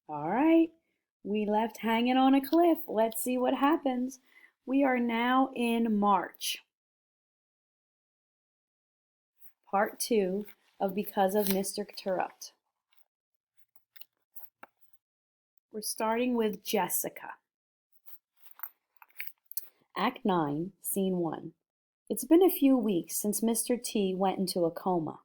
All right, we left hanging on a cliff. Let's see what happens. We are now in March, part two of Because of Mr. Terrupt. We're starting with Jessica. Act 9, Scene 1. It's been a few weeks since Mr. T went into a coma.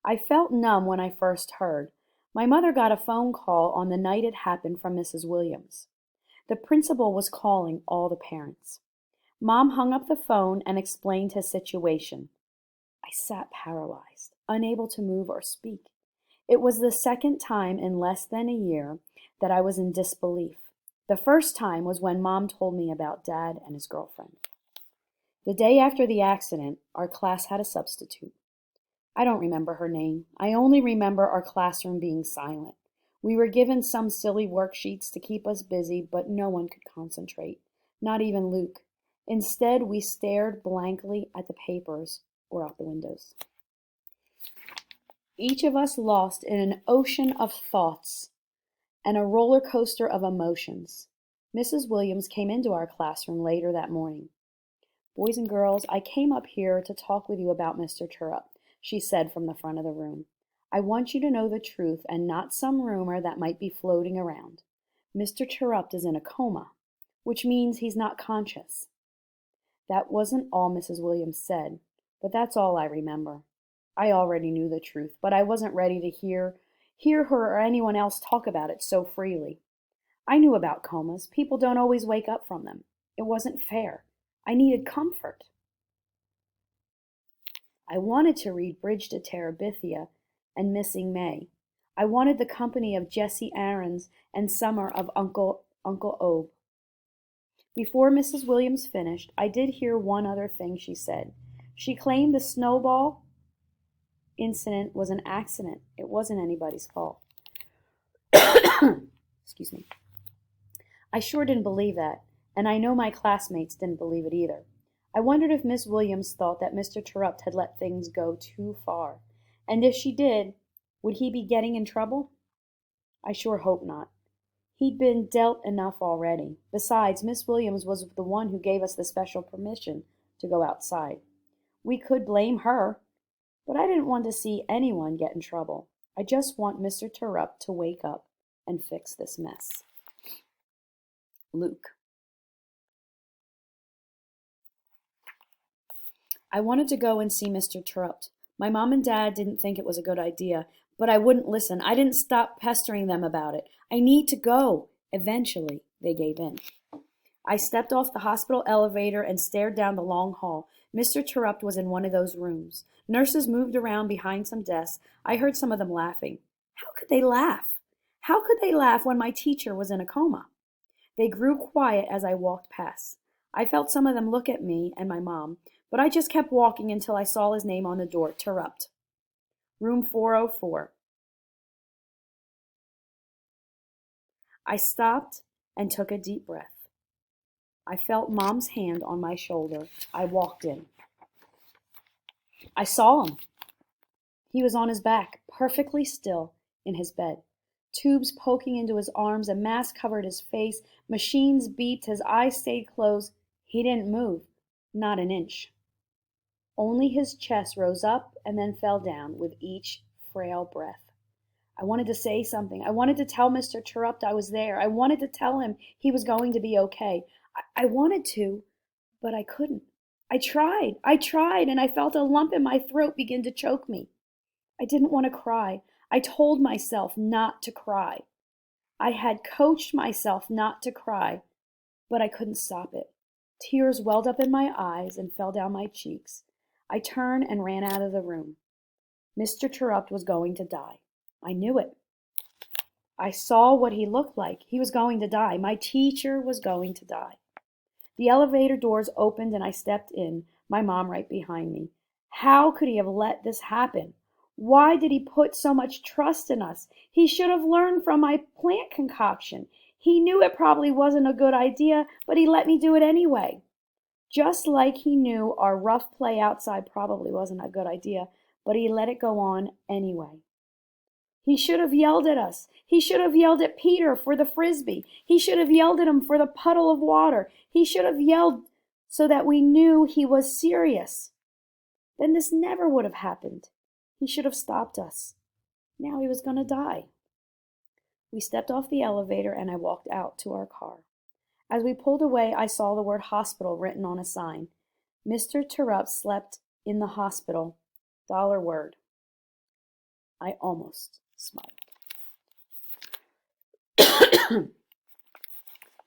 I felt numb when I first heard. My mother got a phone call on the night it happened from Mrs. Williams. The principal was calling all the parents. Mom hung up the phone and explained his situation. I sat paralyzed, unable to move or speak. It was the second time in less than a year that I was in disbelief. The first time was when Mom told me about Dad and his girlfriend. The day after the accident, our class had a substitute. I don't remember her name. I only remember our classroom being silent. We were given some silly worksheets to keep us busy, but no one could concentrate, not even Luke. Instead, we stared blankly at the papers or out the windows. Each of us lost in an ocean of thoughts and a roller coaster of emotions. Mrs. Williams came into our classroom later that morning. "Boys and girls, I came up here to talk with you about Mr. Turrup," she said from the front of the room. "I want you to know the truth and not some rumor that might be floating around. Mr. Turrup is in a coma, which means he's not conscious." That wasn't all Mrs. Williams said, but that's all I remember. I already knew the truth, but I wasn't ready to hear her or anyone else talk about it so freely. I knew about comas. People don't always wake up from them. It wasn't fair. I needed comfort. I wanted to read Bridge to Terabithia and Missing May. I wanted the company of Jessie Aarons and Summer of Uncle Obe. Before Mrs. Williams finished, I did hear one other thing she said. She claimed the snowball incident was an accident. It wasn't anybody's fault. Excuse me. I sure didn't believe that, and I know my classmates didn't believe it either. I wondered if Miss Williams thought that Mr. Turrupt had let things go too far, and if she did, would he be getting in trouble? I sure hope not. He'd been dealt enough already. Besides, Miss Williams was the one who gave us the special permission to go outside. We could blame her, but I didn't want to see anyone get in trouble. I just want Mr. Turrup to wake up and fix this mess. Luke. I wanted to go and see Mr. Turrupt. My mom and dad didn't think it was a good idea, but I wouldn't listen. I didn't stop pestering them about it. I need to go. Eventually, they gave in. I stepped off the hospital elevator and stared down the long hall. Mr. Turrupt was in one of those rooms. Nurses moved around behind some desks. I heard some of them laughing. How could they laugh? How could they laugh when my teacher was in a coma? They grew quiet as I walked past. I felt some of them look at me and my mom, but I just kept walking until I saw his name on the door, Turrupt. Room 404. I stopped and took a deep breath. I felt Mom's hand on my shoulder. I walked in. I saw him. He was on his back, perfectly still, in his bed. Tubes poking into his arms, a mask covered his face, machines beeped, his eyes stayed closed. He didn't move, not an inch. Only his chest rose up and then fell down with each frail breath. I wanted to say something. I wanted to tell Mr. Turrupt I was there. I wanted to tell him he was going to be okay. I wanted to, but I couldn't. I tried, and I felt a lump in my throat begin to choke me. I didn't want to cry. I told myself not to cry. I had coached myself not to cry, but I couldn't stop it. Tears welled up in my eyes and fell down my cheeks. I turned and ran out of the room. Mr. Turrupt was going to die. I knew it. I saw what he looked like. He was going to die. My teacher was going to die. The elevator doors opened and I stepped in, my mom right behind me. How could he have let this happen? Why did he put so much trust in us? He should have learned from my plant concoction. He knew it probably wasn't a good idea, but he let me do it anyway. Just like he knew our rough play outside probably wasn't a good idea, but he let it go on anyway. He should have yelled at us. He should have yelled at Peter for the frisbee. He should have yelled at him for the puddle of water. He should have yelled so that we knew he was serious. Then this never would have happened. He should have stopped us. Now he was going to die. We stepped off the elevator and I walked out to our car. As we pulled away, I saw the word hospital written on a sign. Mr. Terupt slept in the hospital. $1 word. I almost smiled.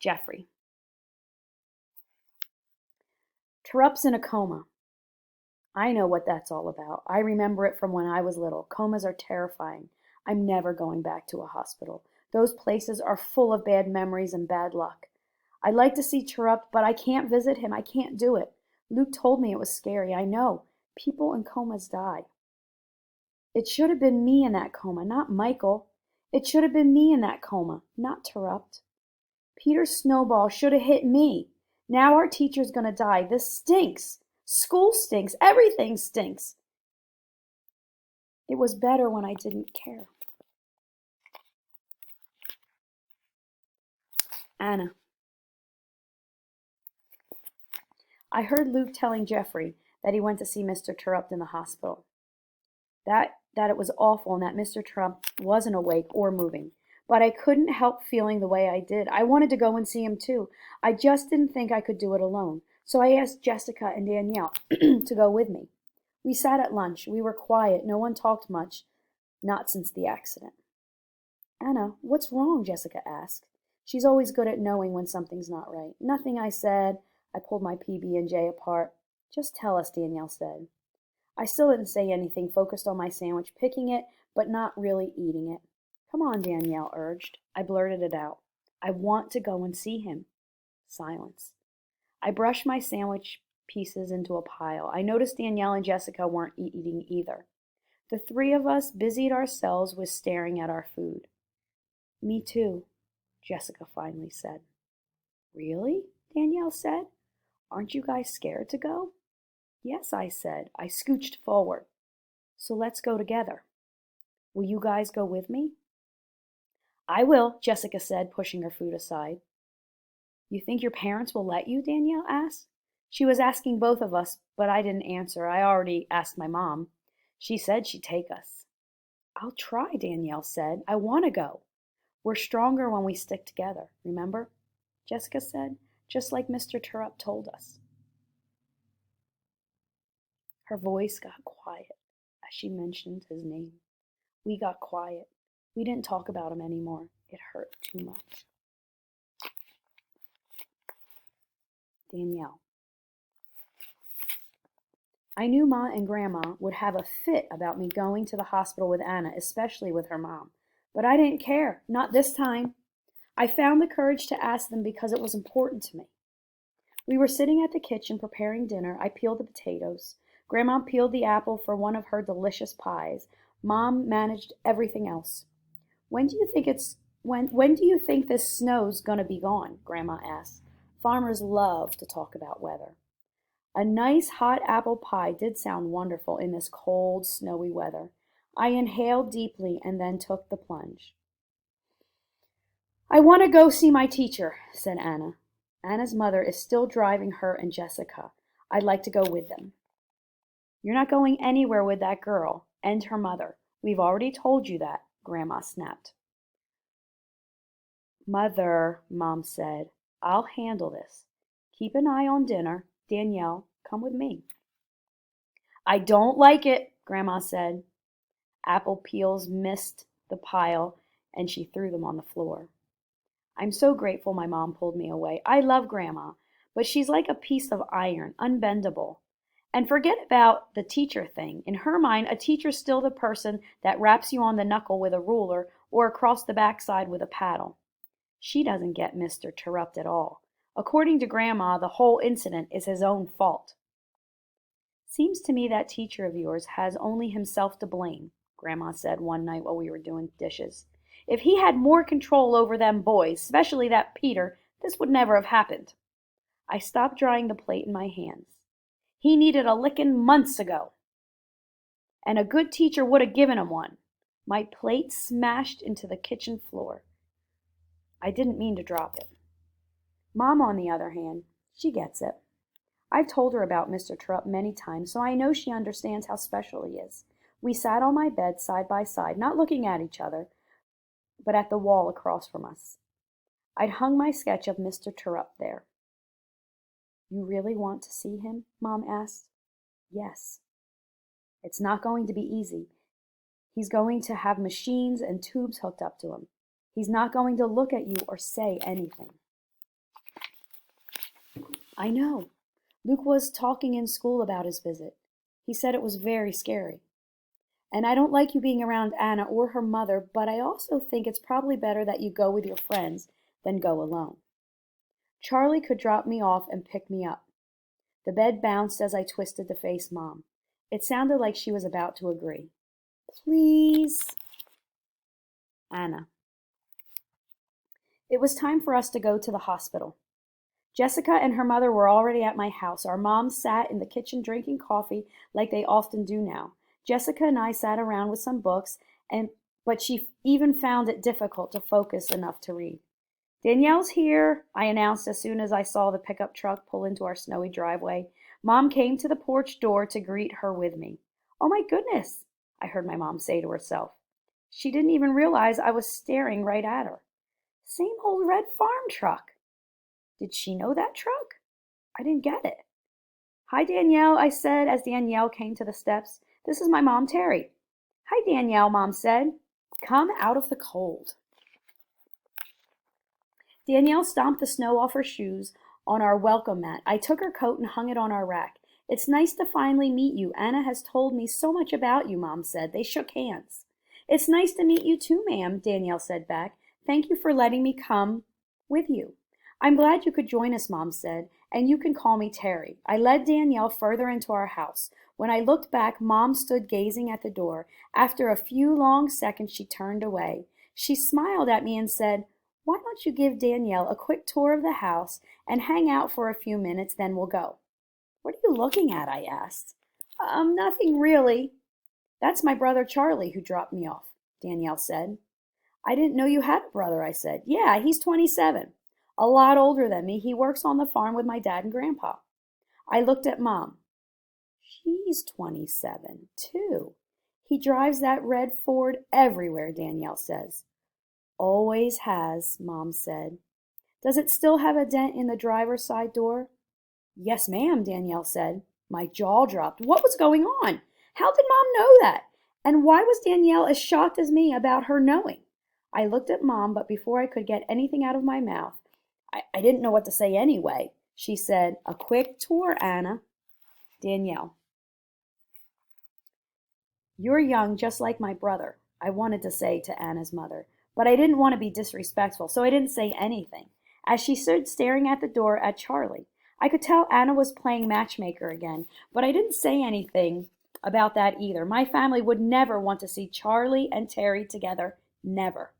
Jeffrey. Terupt's in a coma. I know what that's all about. I remember it from when I was little. Comas are terrifying. I'm never going back to a hospital. Those places are full of bad memories and bad luck. I'd like to see Terupt, but I can't visit him. I can't do it. Luke told me it was scary. I know. People in comas die. It should have been me in that coma, not Michael. It should have been me in that coma, not Terupt. Peter's snowball should have hit me. Now our teacher's going to die. This stinks. School stinks. Everything stinks. It was better when I didn't care. Anna. I heard Luke telling Jeffrey that he went to see Mr. Terupt in the hospital. That it was awful and that Mr. Terupt wasn't awake or moving. But I couldn't help feeling the way I did. I wanted to go and see him too. I just didn't think I could do it alone. So I asked Jessica and Danielle to go with me. We sat at lunch. We were quiet. No one talked much. Not since the accident. Anna, what's wrong? Jessica asked. She's always good at knowing when something's not right. Nothing, I said. I pulled my PB&J apart. Just tell us, Danielle said. I still didn't say anything, focused on my sandwich, picking it, but not really eating it. Come on, Danielle urged. I blurted it out. I want to go and see him. Silence. I brushed my sandwich pieces into a pile. I noticed Danielle and Jessica weren't eating either. The three of us busied ourselves with staring at our food. Me too, Jessica finally said. Really? Danielle said. Aren't you guys scared to go? Yes, I said. I scooched forward. So let's go together. Will you guys go with me? I will, Jessica said, pushing her food aside. You think your parents will let you? Danielle asked. She was asking both of us, but I didn't answer. I already asked my mom. She said she'd take us. I'll try, Danielle said. I want to go. We're stronger when we stick together, remember? Jessica said, just like Mr. Terupt told us. Her voice got quiet as she mentioned his name. We got quiet. We didn't talk about him anymore. It hurt too much. Danielle. I knew Ma and Grandma would have a fit about me going to the hospital with Anna, especially with her mom. But I didn't care. Not this time. I found the courage to ask them because it was important to me. We were sitting at the kitchen preparing dinner. I peeled the potatoes. Grandma peeled the apple for one of her delicious pies. Mom managed everything else. When do you think this snow's gonna be gone? Grandma asked. Farmers love to talk about weather. A nice hot apple pie did sound wonderful in this cold, snowy weather. I inhaled deeply and then took the plunge. I want to go see my teacher, said Anna. Anna's mother is still driving her and Jessica. I'd like to go with them. You're not going anywhere with that girl and her mother. We've already told you that, Grandma snapped. Mother, Mom said, I'll handle this. Keep an eye on dinner. Danielle, come with me. I don't like it, Grandma said. Apple peels missed the pile and she threw them on the floor. I'm so grateful my mom pulled me away. I love Grandma, but she's like a piece of iron, unbendable. And forget about the teacher thing. In her mind, a teacher's still the person that raps you on the knuckle with a ruler or across the backside with a paddle. She doesn't get Mr. Terupt at all. According to Grandma, the whole incident is his own fault. Seems to me that teacher of yours has only himself to blame, Grandma said one night while we were doing dishes. If he had more control over them boys, especially that Peter, this would never have happened. I stopped drying the plate in my hands. He needed a licking months ago. And a good teacher would have given him one. My plate smashed into the kitchen floor. I didn't mean to drop it. Mom, on the other hand, she gets it. I've told her about Mr. Trupp many times, so I know she understands how special he is. We sat on my bed side by side, not looking at each other, but at the wall across from us. I'd hung my sketch of Mr. Trupp there. You really want to see him? Mom asked. Yes. It's not going to be easy. He's going to have machines and tubes hooked up to him. He's not going to look at you or say anything. I know. Luke was talking in school about his visit. He said it was very scary. And I don't like you being around Anna or her mother, but I also think it's probably better that you go with your friends than go alone. Charlie could drop me off and pick me up. The bed bounced as I twisted to face Mom. It sounded like she was about to agree. Please. Anna. It was time for us to go to the hospital. Jessica and her mother were already at my house. Our moms sat in the kitchen drinking coffee like they often do now. Jessica and I sat around with some books, but she even found it difficult to focus enough to read. Danielle's here, I announced as soon as I saw the pickup truck pull into our snowy driveway. Mom came to the porch door to greet her with me. Oh my goodness, I heard my mom say to herself. She didn't even realize I was staring right at her. Same old red farm truck. Did she know that truck? I didn't get it. Hi, Danielle, I said as Danielle came to the steps. This is my mom, Terry. Hi, Danielle, Mom said. Come out of the cold. Danielle stomped the snow off her shoes on our welcome mat. I took her coat and hung it on our rack. It's nice to finally meet you. Anna has told me so much about you, Mom said. They shook hands. It's nice to meet you too, ma'am, Danielle said back. Thank you for letting me come with you. I'm glad you could join us, Mom said, and you can call me Terry. I led Danielle further into our house. When I looked back, Mom stood gazing at the door. After a few long seconds, she turned away. She smiled at me and said, Why don't you give Danielle a quick tour of the house and hang out for a few minutes, then we'll go. What are you looking at? I asked. Nothing really. That's my brother Charlie who dropped me off, Danielle said. I didn't know you had a brother, I said. Yeah, he's 27. A lot older than me. He works on the farm with my dad and grandpa. I looked at Mom. She's 27, too. He drives that red Ford everywhere, Danielle says. Always has, Mom said. Does it still have a dent in the driver's side door? Yes, ma'am, Danielle said. My jaw dropped. What was going on? How did Mom know that? And why was Danielle as shocked as me about her knowing? I looked at Mom, but before I could get anything out of my mouth, I didn't know what to say anyway. She said, A quick tour, Anna. Danielle. You're young just like my brother, I wanted to say to Anna's mother, but I didn't want to be disrespectful, so I didn't say anything. As she stood staring at the door at Charlie, I could tell Anna was playing matchmaker again, but I didn't say anything about that either. My family would never want to see Charlie and Terry together, never.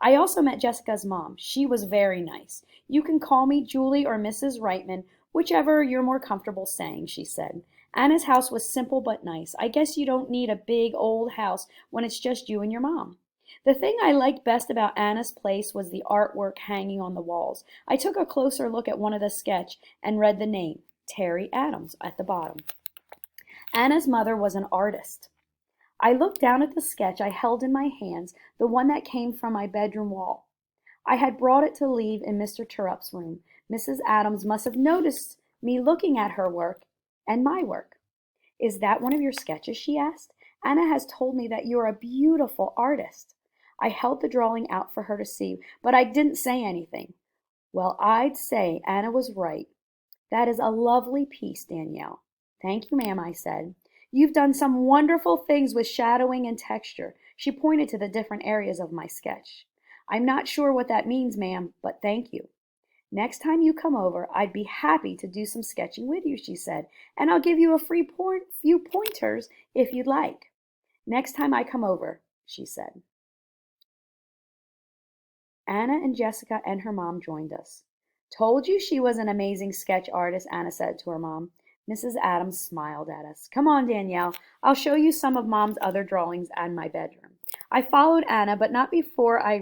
I also met Jessica's mom. She was very nice. You can call me Julie or Mrs. Reitman, whichever you're more comfortable saying, she said. Anna's house was simple but nice. I guess you don't need a big old house when it's just you and your mom. The thing I liked best about Anna's place was the artwork hanging on the walls. I took a closer look at one of the sketch and read the name, Terry Adams, at the bottom. Anna's mother was an artist. I looked down at the sketch I held in my hands, the one that came from my bedroom wall. I had brought it to leave in Mr. Turup's room. Mrs. Adams must have noticed me looking at her work and my work. Is that one of your sketches? She asked. Anna has told me that you're a beautiful artist. I held the drawing out for her to see, but I didn't say anything. Well, I'd say Anna was right. That is a lovely piece, Danielle. Thank you, ma'am, I said. You've done some wonderful things with shadowing and texture. She pointed to the different areas of my sketch. I'm not sure what that means, ma'am, but thank you. Next time you come over, I'd be happy to do some sketching with you, she said, and I'll give you a few pointers if you'd like. Next time I come over, she said. Anna and Jessica and her mom joined us. Told you she was an amazing sketch artist, Anna said to her mom. Mrs. Adams smiled at us. Come on, Danielle. I'll show you some of Mom's other drawings in my bedroom. I followed Anna, but not before I